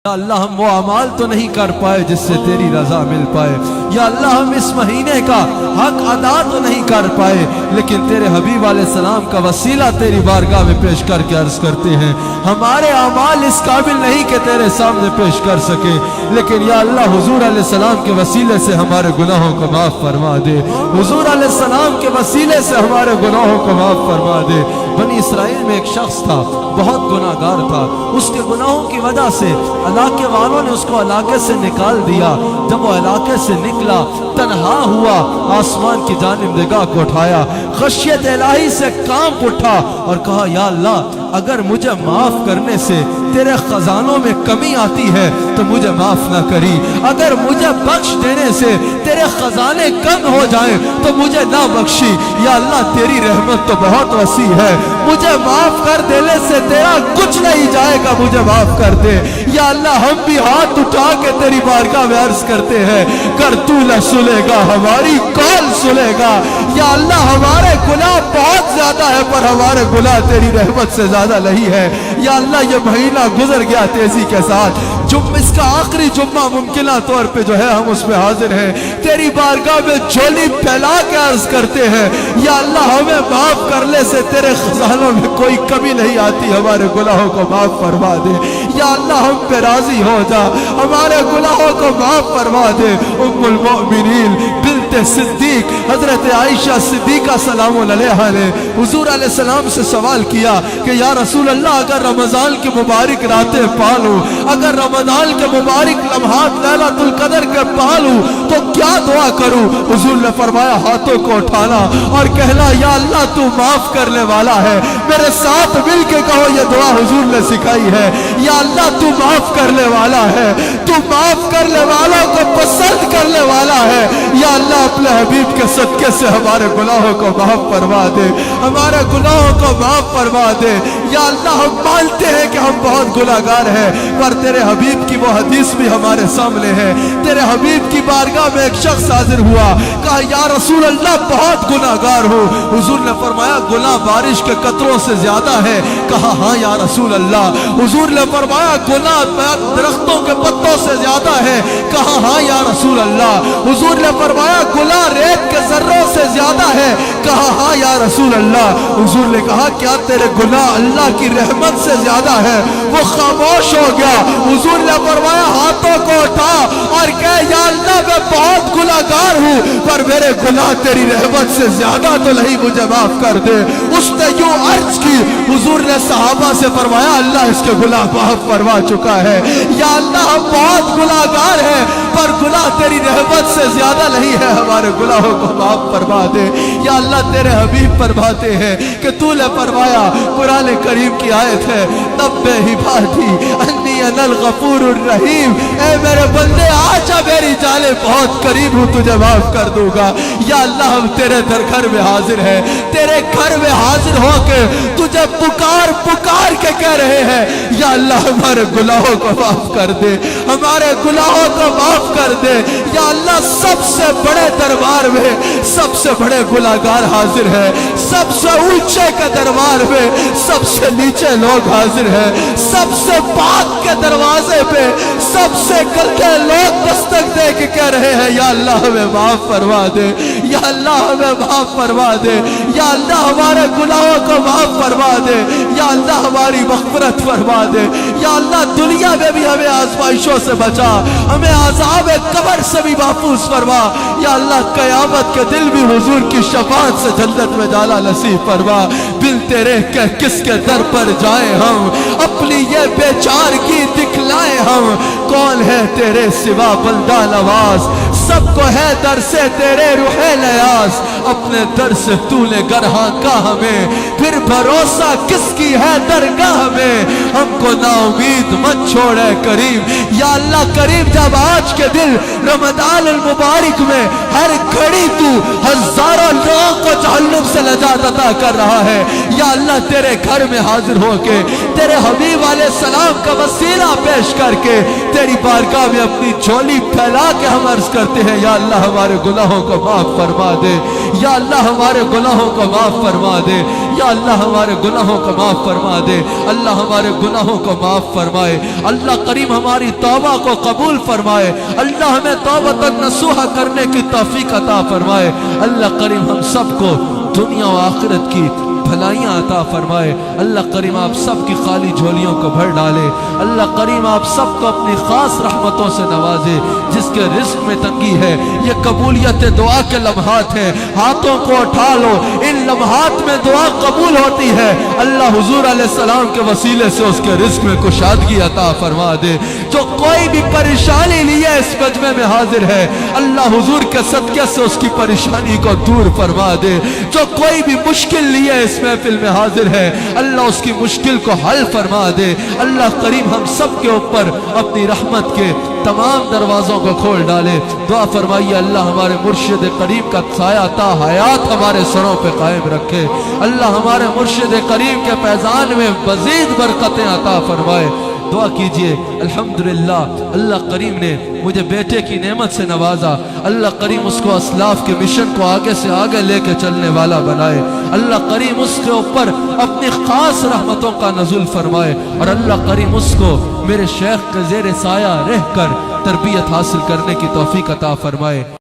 یا اللہ ہم وہ اعمال تو نہیں کر پائے جس سے تیری رضا مل پائے، یا اللہ ہم اس مہینے کا حق ادا تو نہیں کر پائے، لیکن تیرے حبیب علیہ السلام کا وسیلہ تیری بارگاہ میں پیش کر کے عرض کرتے ہیں ہمارے اعمال اس قابل نہیں کہ تیرے سامنے پیش کر سکے، لیکن یا اللہ حضور علیہ السلام کے وسیلے سے ہمارے گناہوں کو معاف فرما دے، حضور علیہ السلام کے وسیلے سے ہمارے گناہوں کو معاف فرما دے۔ بنی اسرائیل میں ایک شخص تھا، بہت گناہ گار تھا، اس کے گناہوں کی وجہ سے علاقے والوں نے اس کو علاقے سے نکال دیا۔ جب وہ علاقے سے نکلا، تنہا ہوا، آسمان کی جانب نگاہ کو اٹھایا، خشیت الہی سے کانپ اٹھا اور کہا یا اللہ اگر مجھے معاف کرنے سے تیرے خزانوں میں کمی آتی ہے تو مجھے معاف نہ کری، اگر مجھے بخش دینے سے تیرے خزانے کم ہو جائیں تو مجھے نہ بخشی، یا اللہ تیری رحمت تو بہت وسیع ہے، مجھے معاف کر دینے سے تیرا کچھ نہیں جائے گا، مجھے معاف کر دے۔ یا اللہ ہم بھی ہاتھ اٹھا کے تیری بارگاہ میں عرض کرتے ہیں گر تو نہ سنے گا ہماری کون سنے گا، یا اللہ ہمارے گناہ بہت زیادہ ہے پر ہمارے گناہ تیری رحمت سے زیادہ نہیں ہے۔ یا اللہ یہ مہینہ گزر گیا تیزی کے ساتھ، اس کا آخری جمعہ ممکنہ طور پہ جو ہے ہم اس میں حاضر ہیں، تیری بارگاہ میں جھولی پھیلا کے عرض کرتے ہیں یا اللہ ہمیں معاف کرنے سے تیرے خزانوں میں کوئی کمی نہیں آتی، ہمارے گناہوں کو معاف فرما دے، یا اللہ ہم پہ راضی ہو جا، ہمارے گناہوں کو معاف فرما دے۔ ام المؤمنین بنت صدیق حضرت عائشہ صدیقہ سلام علیہا نے حضور علیہ السلام سے سوال کیا کہ یا رسول اللہ اگر رمضان کی مبارک راتیں پالوں، اگر رمضان کے مبارک لمحات لیلۃ القدر کے پالوں تو کیا دعا کروں؟ حضور نے فرمایا ہاتھوں کو اٹھانا اور کہنا یا اللہ تو معاف کرنے والا ہے، میرے ساتھ مل کے کہو یہ دعا حضور نے سکھائی ہے، یا اللہ تو معاف کرنے والا ہے، تو معاف کرنے والوں کو پسند کرنے والا ہے، یا اللہ اپنے حبیب کے صدقے سے ہمارے گناہوں کو معاف فرما دے، ہمارے گناہوں کو معاف فرما دے۔ یا اللہ ہم مانتے ہیں کہ ہم بہت گناہ گار ہیں، پر تیرے حبیب کی وہ حدیث بھی ہمارے سامنے ہے، تیرے حبیب کی بارگاہ میں ایک شخص حاضر ہوا، کہا یا رسول اللہ بہت گناہ گار ہوں، حضور نے فرمایا گناہ بارش کے قطروں سے زیادہ ہے، کہا ہاں یا رسول اللہ، حضور نے فرمایا گناہ درختوں کے پتوں سے زیادہ ہے، کہا ہاں یا رسول اللہ، حضور نے فرمایا گناہ ریت کے ذروں سے زیادہ ہے، کہا ہاں یا رسول اللہ، حضور نے کہا کیا تیرے گناہ اللہ کی رحمت سے زیادہ ہے؟ وہ خاموش ہو گیا، حضور نے فرمایا ہاتھوں کو اٹھا اور کہے یا اللہ میں بہت گناہ گار ہوں پر میرے گناہ تیری رحمت سے زیادہ تو نہیں، مجھے معاف کر دے۔ اس نے یوں عرض کی، حضور نے صحابہ سے فرمایا اللہ اس کے گناہ معاف فرما چکا ہے، یا اللہ ہم بہت گناہ گار ہیں پر گناہ تیری رحمت سے زیادہ نہیں ہے، ہمارے گناہوں کو معاف فرما دے۔ یا اللہ تیرے حبیب فرماتے ہیں کہ تو نے فرمایا، قرآن کریم کی آیت ہے نبّئ عبادی انی انا الغفور الرحیم، اے میرے بندے آجا میری جانب بہت قریب ہوں، تجھے معاف کر دوں گا۔ یا اللہ ہم تیرے گھر میں حاضر ہیں، تیرے گھر میں حاضر ہو کے تجھے پکار پکار کے کہہ رہے ہیں یا اللہ ہمارے گناہوں کو معاف کر دے، ہمارے گناہوں کو معاف کر دے۔ یا اللہ سب سے بڑے دربار میں سب سے بڑے گناہگار حاضر ہیں، سب سے اونچے کے دربار میں سب سے نیچے لوگ حاضر ہیں، سب سے پاک کے دروازے پہ سب سے گندے لوگ دستک دے کے کہہ رہے ہیں یا اللہ ہمیں معاف فرما دے، یا اللہ ہمیں معاف فرما دے، یا اللہ ہمارے گناہوں کو معاف فرما دے، یا اللہ ہماری مغفرت فرما دے، یا اللہ دنیا میں بھی ہمیں آزمائشوں سے بچا، ہمیں عذاب قبر سے بھی محفوظ فرما، یا اللہ قیامت کے دل بھی حضور کی شفاعت سے جنت میں جانا نصیب فرما۔ بن تیرے کہ کس کے در پر جائیں ہم، اپنی یہ بیچارگی دکھلائیں ہم، کون ہے تیرے سوا بندہ نواز، سب کو ہے در سے تیرے روح نیاز، اپنے در سے تو نے گرہاں کا ہمیں، پھر بھروسہ کس کی ہے درگاہ میں، ہم کو نا امید مت چھوڑے کریم۔ یا اللہ کریم جب آج کے دن رمضان المبارک میں ہر گھڑی تو ہزاروں لوگوں کو جہنم سے نجات عطا کر رہا ہے، یا اللہ تیرے گھر میں حاضر ہو کے تیرے حبیب علیہ السلام کا وسیلہ پیش کر کے تیری بارگاہ میں اپنی جھولی پھیلا کے ہم عرض کرتے ہیں یا اللہ ہمارے گناہوں کو معاف فرما دے، یا اللہ ہمارے گناہوں کو معاف فرما دے، یا اللہ ہمارے گناہوں کو معاف فرما دے، اللہ ہمارے گناہوں کو معاف فرمائے، اللہ کریم ہماری توبہ کو قبول فرمائے، اللہ ہمیں توبۃ نصوحہ کرنے کی توفیق عطا فرمائے، اللہ کریم ہم سب کو دنیا و آخرت کی بھلائیاں عطا فرمائے، اللہ کریم آپ سب کی خالی جھولیوں کو بھر ڈالے، اللہ کریم آپ سب کو اپنی خاص رحمتوں سے نوازے، جس کے رزق میں تنگی ہے یہ قبولیت دعا کے لمحات ہیں، ہاتھوں کو اٹھا لو، ان لمحات میں دعا قبول ہوتی ہے، اللہ حضور علیہ السلام کے وسیلے سے اس کے رزق میں کشادگی عطا فرما دے، جو کوئی بھی پریشانی لیے اس مجمع میں حاضر ہے اللہ حضور کے صدقے سے اس کی پریشانی کو دور فرما دے، جو کوئی بھی مشکل لیے اس محفل میں حاضر ہے اللہ اس کی مشکل کو حل فرما دے، اللہ کریم ہم سب کے اوپر اپنی رحمت کے تمام دروازوں کو کھول ڈالے، دعا فرمائیے اللہ ہمارے مرشد کریم کا سایہ تا حیات ہمارے سروں پہ قائم رکھے، اللہ ہمارے مرشد کریم کے فیضان میں مزید برکتیں عطا فرمائے، دعا کیجئے الحمدللہ اللہ کریم نے مجھے بیٹے کی نعمت سے نوازا، اللہ کریم اس کو اسلاف کے مشن کو آگے سے آگے لے کے چلنے والا بنائے، اللہ کریم اس کے اوپر اپنی خاص رحمتوں کا نزول فرمائے، اور اللہ کریم اس کو میرے شیخ کے زیر سایہ رہ کر تربیت حاصل کرنے کی توفیق عطا فرمائے۔